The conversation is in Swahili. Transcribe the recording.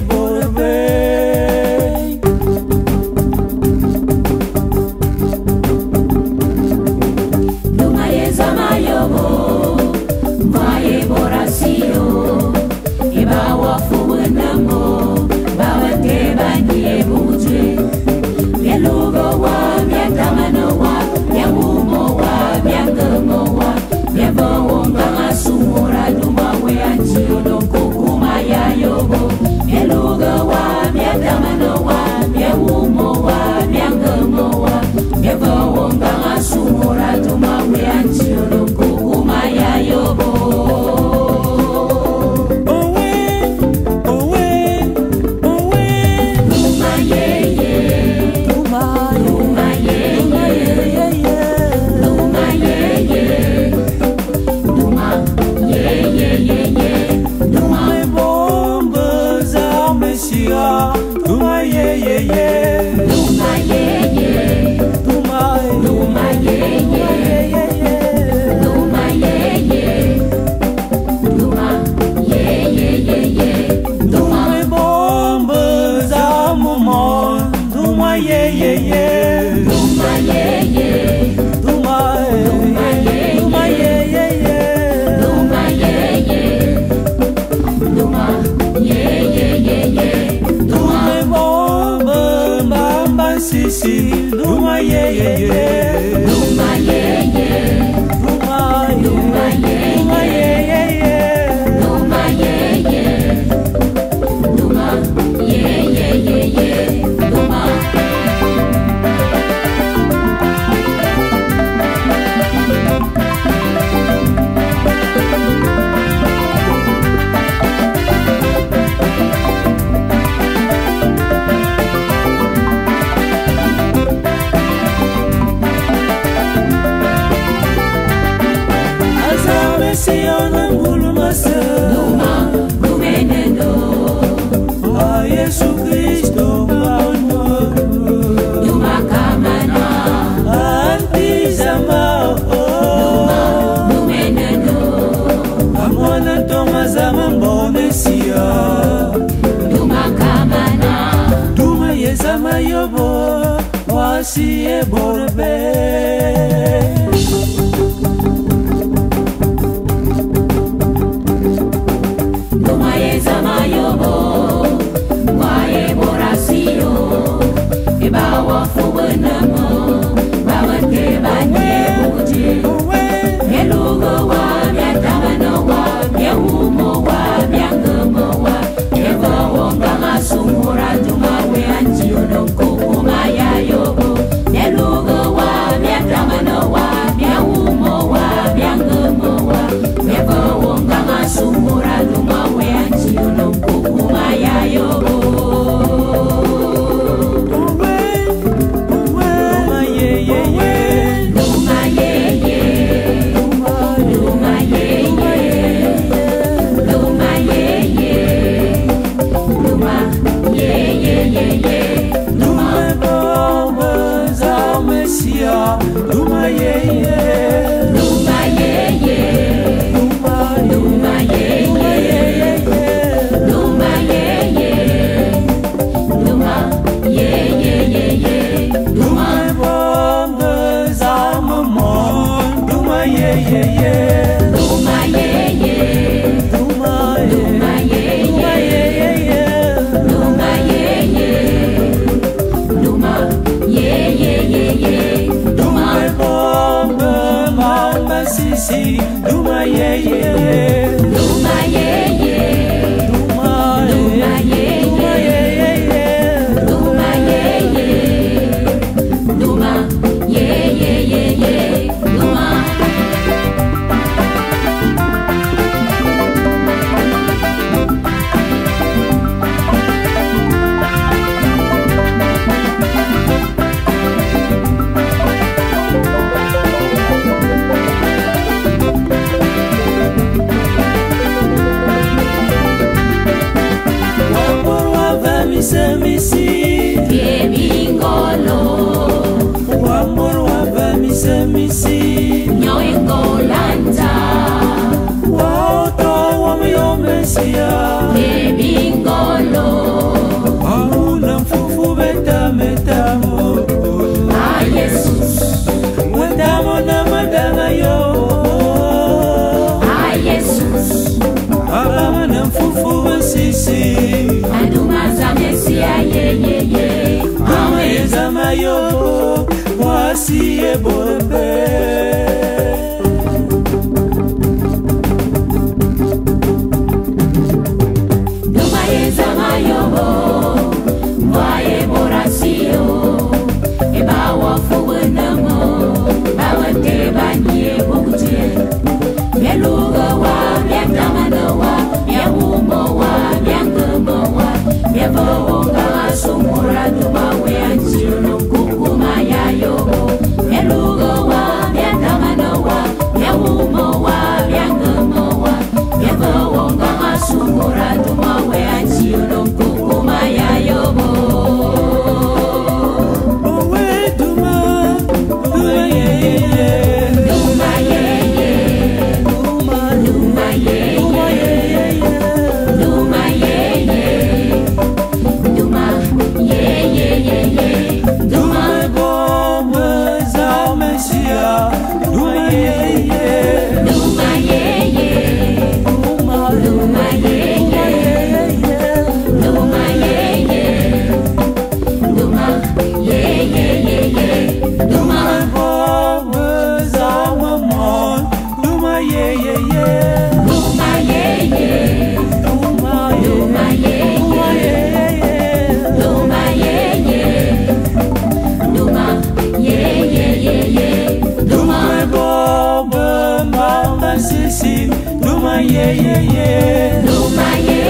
borbe. Dumaye zamayobo, mwaye borasio, iba wafu wenamo, bawete bandiye bujwe, bielugo wa, biatamano wa, biamumo wa, biangemo wa, biavo nganga sumura dumawe anjio no kukuma ya yobo, bielugo wa, biatamano wa, biamumo wa, biangemo wa, biavo nganga sumura dumawe anjio no kukuma ya yobo. Wasiye borbe. Dumaye zamayobo, mwaye borasio, iba wafu wenamo, bawete bandiye buje, bielugo wa, biatamano wa, biahumo wa, biangemo wa, biavo nganga sumura dumawe anjio no kukuma ya yobo, bielugo wa, biatamano wa, biahumo wa, biangemo wa, biavo nganga sumura dumawe anjio no kukuma ya yobo. Duma ye ye, Duma ye ye, Duma Duma ye ye, Duma ye ye, Duma ye ye, Duma. borbe. Duma ye zamayo, mwaye borasio, e bawa fuwenamo, bawa te banye bokuje. Beluga wa, biangamana wa, biangumo wa, biangamo wa, biavonga sumura duma we anjiro no kukuma ya yobo. Beluga wa, biangamana wa, biangumo wa, biangamo wa, biavonga sumura duma we anjiro no kukuma ya yobo. Owe duma, duma ye ye. Duma ye ye, Duma, duma ye duma ye. ye ye. Duma ye ye, duma ye ye ye ye, duma Duma za Mesia. Duma ye ye. duma ye ye, Duma, duma ye ye, duma ye ye, duma ye ye ye ye, duma Duma za Mamon. Duma ye ye ye. duma ye ye, Duma ye. duma ye Duma ye, ye ye. duma ye ye, duma ye ye ye ye, duma Duma Mama Sisi. Duma ye ye ye. duma ye